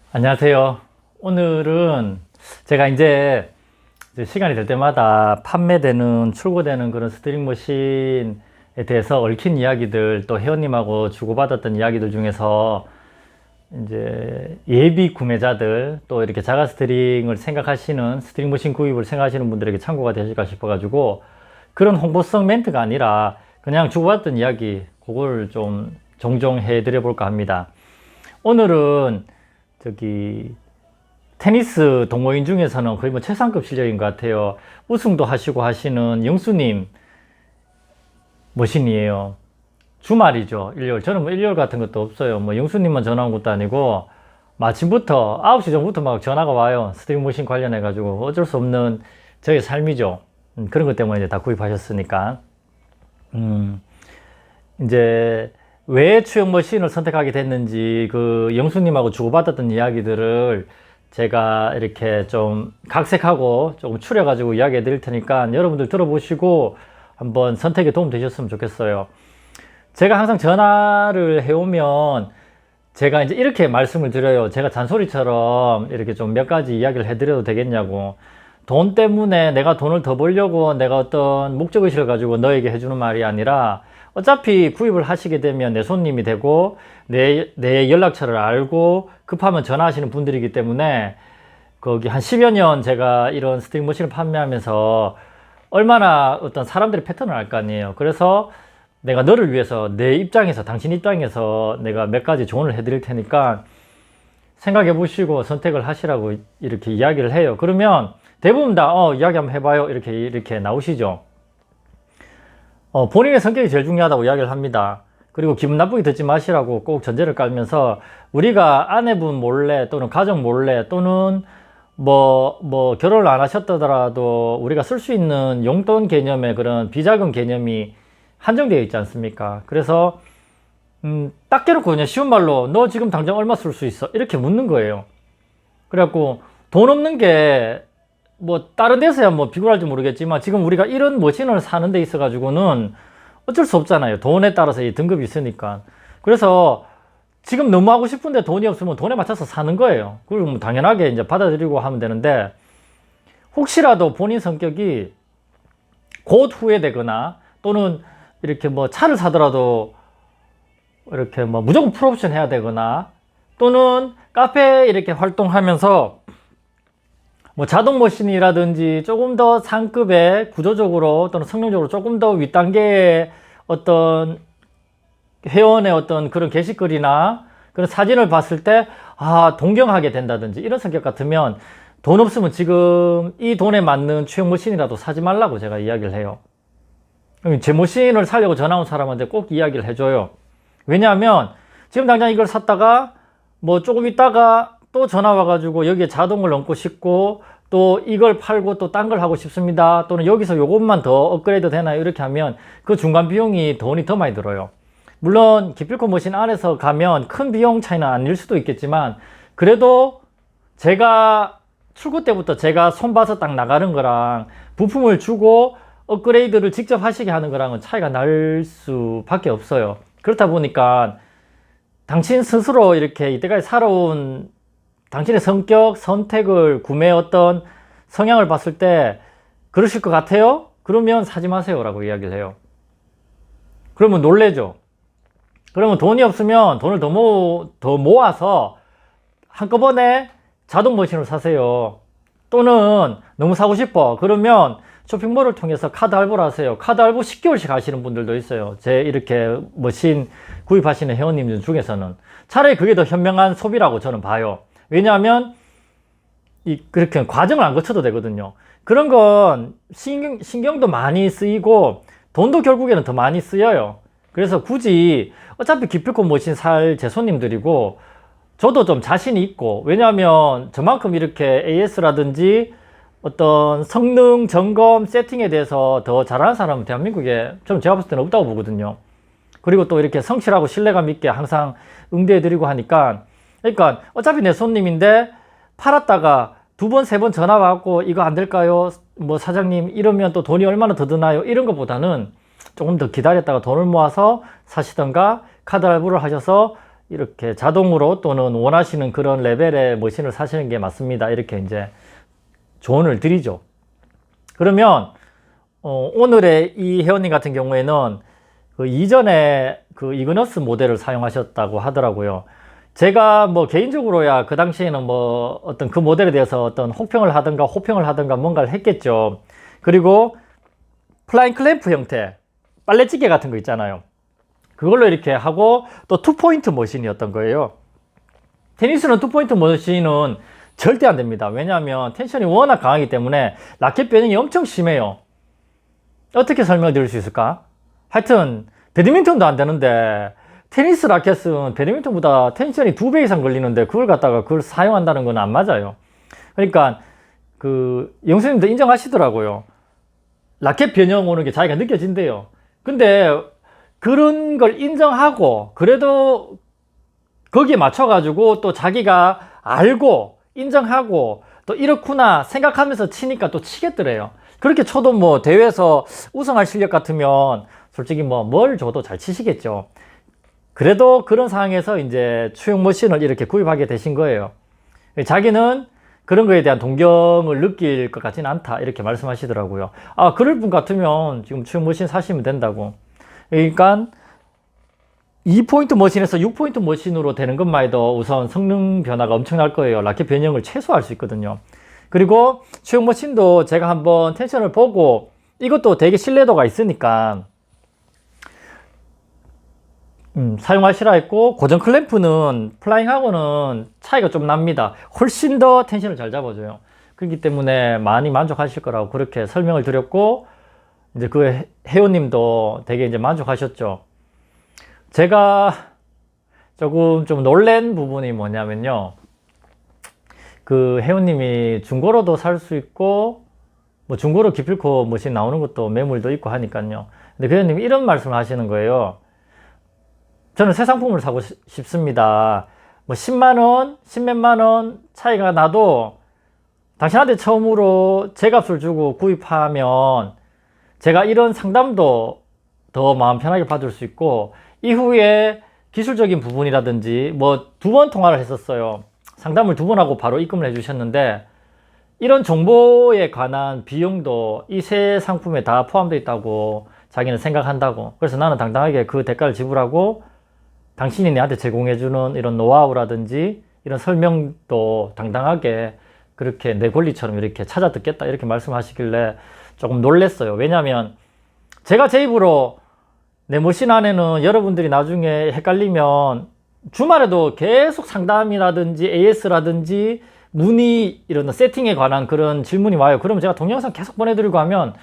안녕하세요. 오늘은 제가 이제 시간이 될 때마다 판매되는, 출고되는 그런 스트링머신에 대해서 얽힌 이야기들, 또 회원님하고 주고받았던 이야기들 중에서 이제 예비 구매자들, 또 이렇게 자가 스트링을 생각하시는, 스트링머신 구입을 생각하시는 분들에게 참고가 되실까 싶어가지고 그런 홍보성 멘트가 아니라 그냥 주고받았던 이야기, 그걸 좀 종종 해드려 볼까 합니다. 오늘은 테니스 동호인 중에서는 거의 뭐 최상급 실력인 것 같아요. 우승도 하시고 하시는 영수님 머신이에요. 주말이죠. 일요일. 저는 뭐 일요일 같은 것도 없어요. 뭐 영수님만 전화 온 것도 아니고 마침부터 9시 전부터 막 전화가 와요. 스트링 머신 관련해 가지고 어쩔 수 없는 저의 삶이죠. 그런 것 때문에 이제 다 구입하셨으니까. 이제 왜 추형 머신을 선택하게 됐는지 그 영수님하고 주고받았던 이야기들을 제가 이렇게 좀 각색하고 조금 추려가지고 이야기해 드릴 테니까 여러분들 들어보시고 한번 선택에 도움 되셨으면 좋겠어요. 제가 항상 전화를 해오면 제가 이제 이렇게 말씀을 드려요. 제가 잔소리처럼 이렇게 좀 몇 가지 이야기를 해드려도 되겠냐고. 돈 때문에 내가 돈을 더 벌려고 내가 어떤 목적의식을 가지고 너에게 해주는 말이 아니라 어차피 구입을 하시게 되면 내 손님이 되고 내 연락처를 알고 급하면 전화하시는 분들이기 때문에 거기 한 10여 년 제가 이런 스트링 머신을 판매하면서 얼마나 어떤 사람들의 패턴을 알 거 아니에요. 그래서 내가 너를 위해서 내 입장에서, 당신 입장에서 내가 몇 가지 조언을 해드릴 테니까 생각해 보시고 선택을 하시라고 이렇게 이야기를 해요. 그러면 대부분 다 이야기 한번 해봐요 이렇게 나오시죠. 본인의 성격이 제일 중요하다고 이야기를 합니다. 그리고 기분 나쁘게 듣지 마시라고 꼭 전제를 깔면서 우리가 아내분 몰래 또는 가족 몰래 또는 뭐 결혼을 안 하셨더라도 우리가 쓸 수 있는 용돈 개념의 그런 비자금 개념이 한정되어 있지 않습니까? 그래서 딱 깨놓고 그냥 쉬운 말로 너 지금 당장 얼마 쓸 수 있어? 이렇게 묻는 거예요. 그래갖고 돈 없는 게 뭐 다른 데서야 뭐 비굴할지 모르겠지만 지금 우리가 이런 머신을 사는 데 있어 가지고는 어쩔 수 없잖아요. 돈에 따라서 이 등급이 있으니까. 그래서 지금 너무 하고 싶은데 돈이 없으면 돈에 맞춰서 사는 거예요. 그리고 뭐 당연하게 이제 받아들이고 하면 되는데 혹시라도 본인 성격이 곧 후회되거나 또는 이렇게 뭐 차를 사더라도 이렇게 뭐 무조건 풀옵션 해야 되거나 또는 카페 이렇게 활동하면서 뭐 자동 머신이라든지 조금 더 상급의 구조적으로 또는 성능적으로 조금 더 윗단계의 어떤 회원의 어떤 그런 게시글이나 그런 사진을 봤을 때 동경하게 된다든지 이런 성격 같으면 돈 없으면 지금 이 돈에 맞는 추형 머신이라도 사지 말라고 제가 이야기를 해요. 제 머신을 사려고 전화 온 사람한테 꼭 이야기를 해줘요. 왜냐하면 지금 당장 이걸 샀다가 뭐 조금 있다가 또 전화 와가지고 여기에 자동을 넣고 싶고 또 이걸 팔고 또 딴 걸 하고 싶습니다. 또는 여기서 요것만 더 업그레이드 되나요? 이렇게 하면 그 중간 비용이 돈이 더 많이 들어요. 물론 기필코 머신 안에서 가면 큰 비용 차이는 아닐 수도 있겠지만 그래도 제가 출고 때부터 제가 손봐서 딱 나가는 거랑 부품을 주고 업그레이드를 직접 하시게 하는 거랑은 차이가 날 수밖에 없어요. 그렇다 보니까 당신 스스로 이렇게 이때까지 살아온 당신의 성격, 선택을, 구매 어떤 성향을 봤을 때 그러실 것 같아요? 그러면 사지 마세요 라고 이야기를 해요. 그러면 놀래죠. 그러면 돈이 없으면 돈을 더 모아서 한꺼번에 자동 머신을 사세요. 또는 너무 사고 싶어. 그러면 쇼핑몰을 통해서 카드 할부를 하세요. 카드 할부 10개월씩 하시는 분들도 있어요. 제 이렇게 머신 구입하시는 회원님 중에서는. 차라리 그게 더 현명한 소비라고 저는 봐요. 왜냐하면 그렇게 과정을 안 거쳐도 되거든요. 그런 건 신경도 많이 쓰이고 돈도 결국에는 더 많이 쓰여요. 그래서 굳이 어차피 기필코 머신 살 제 손님들이고 저도 좀 자신이 있고 왜냐하면 저만큼 이렇게 AS라든지 어떤 성능 점검 세팅에 대해서 더 잘하는 사람은 대한민국에 좀 제가 봤을 때는 없다고 보거든요. 그리고 또 이렇게 성실하고 신뢰감 있게 항상 응대해드리고 하니까 그러니까 어차피 내 손님인데 팔았다가 두 번, 세 번 전화 와갖고 이거 안 될까요? 뭐 사장님 이러면 또 돈이 얼마나 더 드나요? 이런 것보다는 조금 더 기다렸다가 돈을 모아서 사시던가 카드 할부를 하셔서 이렇게 자동으로 또는 원하시는 그런 레벨의 머신을 사시는 게 맞습니다. 이렇게 이제 조언을 드리죠. 그러면 오늘의 이 회원님 같은 경우에는 그 이전에 그 이그너스 모델을 사용하셨다고 하더라고요. 제가 뭐 개인적으로야 그 당시에는 뭐 어떤 그 모델에 대해서 어떤 혹평을 하든가 호평을 하든가 뭔가를 했겠죠. 그리고 플라잉 클램프 형태 빨래찌개 같은 거 있잖아요. 그걸로 이렇게 하고 또 투포인트 머신이었던 거예요. 테니스는 투포인트 머신은 절대 안 됩니다. 왜냐하면 텐션이 워낙 강하기 때문에 라켓 변형이 엄청 심해요. 어떻게 설명을 드릴 수 있을까? 하여튼 배드민턴도 안 되는데 테니스 라켓은 배드민턴보다 텐션이 2배 이상 걸리는데 그걸 사용한다는 건 안 맞아요. 그러니까 그 영수님도 인정하시더라고요. 라켓 변형 오는 게 자기가 느껴진대요. 근데 그런 걸 인정하고 그래도 거기에 맞춰가지고 또 자기가 알고 인정하고 또 이렇구나 생각하면서 치니까 또 치겠더래요. 그렇게 쳐도 뭐 대회에서 우승할 실력 같으면 솔직히 뭐 뭘 줘도 잘 치시겠죠. 그래도 그런 상황에서 이제 추용 머신을 이렇게 구입하게 되신 거예요. 자기는 그런 거에 대한 동경을 느낄 것 같지는 않다 이렇게 말씀하시더라고요. 아, 그럴 분 같으면 지금 추용 머신 사시면 된다고. 그러니까 2포인트 머신에서 6포인트 머신으로 되는 것만 해도 우선 성능 변화가 엄청날 거예요. 라켓 변형을 최소화할 수 있거든요. 그리고 추용 머신도 제가 한번 텐션을 보고 이것도 되게 신뢰도가 있으니까 사용하시라 했고, 고정 클램프는 플라잉하고는 차이가 좀 납니다. 훨씬 더 텐션을 잘 잡아줘요. 그렇기 때문에 많이 만족하실 거라고 그렇게 설명을 드렸고, 이제 그 회원님도 되게 이제 만족하셨죠. 제가 조금 좀 놀란 부분이 뭐냐면요. 그 회원님이 중고로도 살 수 있고, 뭐 중고로 기필코 머신 나오는 것도 매물도 있고 하니까요. 근데 그 회원님이 이런 말씀을 하시는 거예요. 저는 새 상품을 사고 싶습니다. 뭐 10만원, 10몇만원 차이가 나도 당신한테 처음으로 제값을 주고 구입하면 제가 이런 상담도 더 마음 편하게 받을 수 있고, 이후에 기술적인 부분이라든지 뭐 2번 통화를 했었어요. 상담을 2번 하고 바로 입금을 해주셨는데, 이런 정보에 관한 비용도 이 새 상품에 다 포함되어 있다고 자기는 생각한다고. 그래서 나는 당당하게 그 대가를 지불하고 당신이 내한테 제공해주는 이런 노하우라든지 이런 설명도 당당하게 그렇게 내 권리처럼 이렇게 찾아 듣겠다 이렇게 말씀하시길래 조금 놀랬어요. 왜냐하면 제가 제 입으로 내 머신 안에는 여러분들이 나중에 헷갈리면 주말에도 계속 상담이라든지 AS라든지 문의 이런 세팅에 관한 그런 질문이 와요. 그러면 제가 동영상 계속 보내드리고 하면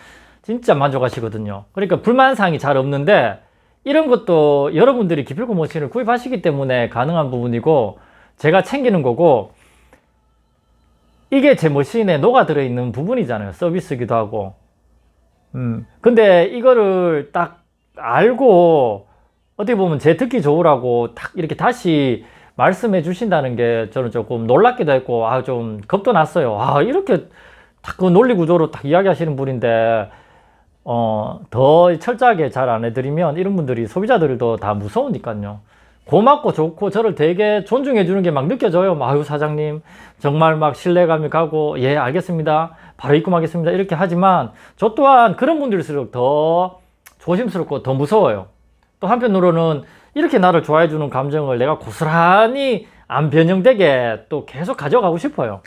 진짜 만족하시거든요. 그러니까 불만사항이 잘 없는데 이런 것도 여러분들이 기필코 머신을 구입하시기 때문에 가능한 부분이고 제가 챙기는 거고, 이게 제 머신에 녹아들어 있는 부분이잖아요. 서비스기도 하고. 근데 이거를 딱 알고 어떻게 보면 제 듣기 좋으라고 딱 이렇게 다시 말씀해 주신다는 게 저는 조금 놀랍기도 했고, 좀 겁도 났어요. 이렇게 딱 그 논리 구조로 딱 이야기하시는 분인데 더 철저하게 잘 안 해드리면 이런 분들이 소비자들도 다 무서우니까요. 고맙고 좋고 저를 되게 존중해 주는 게 막 느껴져요. 아유 사장님 정말 막 신뢰감이 가고, 예 알겠습니다 바로 입금하겠습니다 이렇게 하지만 저 또한 그런 분들일수록 더 조심스럽고 더 무서워요. 또 한편으로는 이렇게 나를 좋아해 주는 감정을 내가 고스란히 안 변형되게 또 계속 가져가고 싶어요.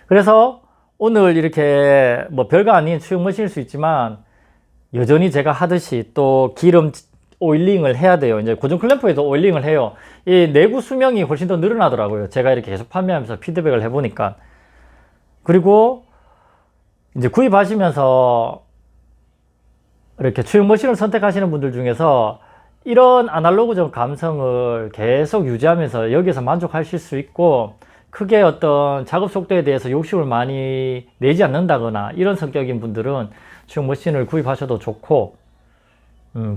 그래서 오늘 이렇게 뭐 별거 아닌 수용 머신일 수 있지만 여전히 제가 하듯이 또 기름 오일링을 해야 돼요. 이제 고정 클램프에도 오일링을 해요. 이 내구 수명이 훨씬 더 늘어나더라고요. 제가 이렇게 계속 판매하면서 피드백을 해보니까. 그리고 이제 구입하시면서 이렇게 수용 머신을 선택하시는 분들 중에서 이런 아날로그적 감성을 계속 유지하면서 여기서 만족하실 수 있고, 크게 어떤 작업 속도에 대해서 욕심을 많이 내지 않는다거나 이런 성격인 분들은 수용 머신을 구입하셔도 좋고,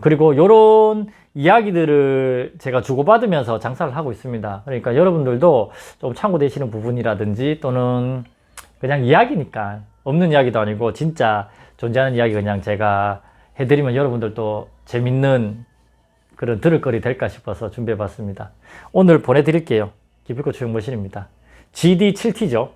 그리고 이런 이야기들을 제가 주고받으면서 장사를 하고 있습니다. 그러니까 여러분들도 좀 참고되시는 부분이라든지 또는 그냥 이야기니까, 없는 이야기도 아니고 진짜 존재하는 이야기 그냥 제가 해드리면 여러분들도 재밌는 그런 들을 거리 될까 싶어서 준비해 봤습니다. 오늘 보내드릴게요. 기필코 추정머신입니다. GD7T죠.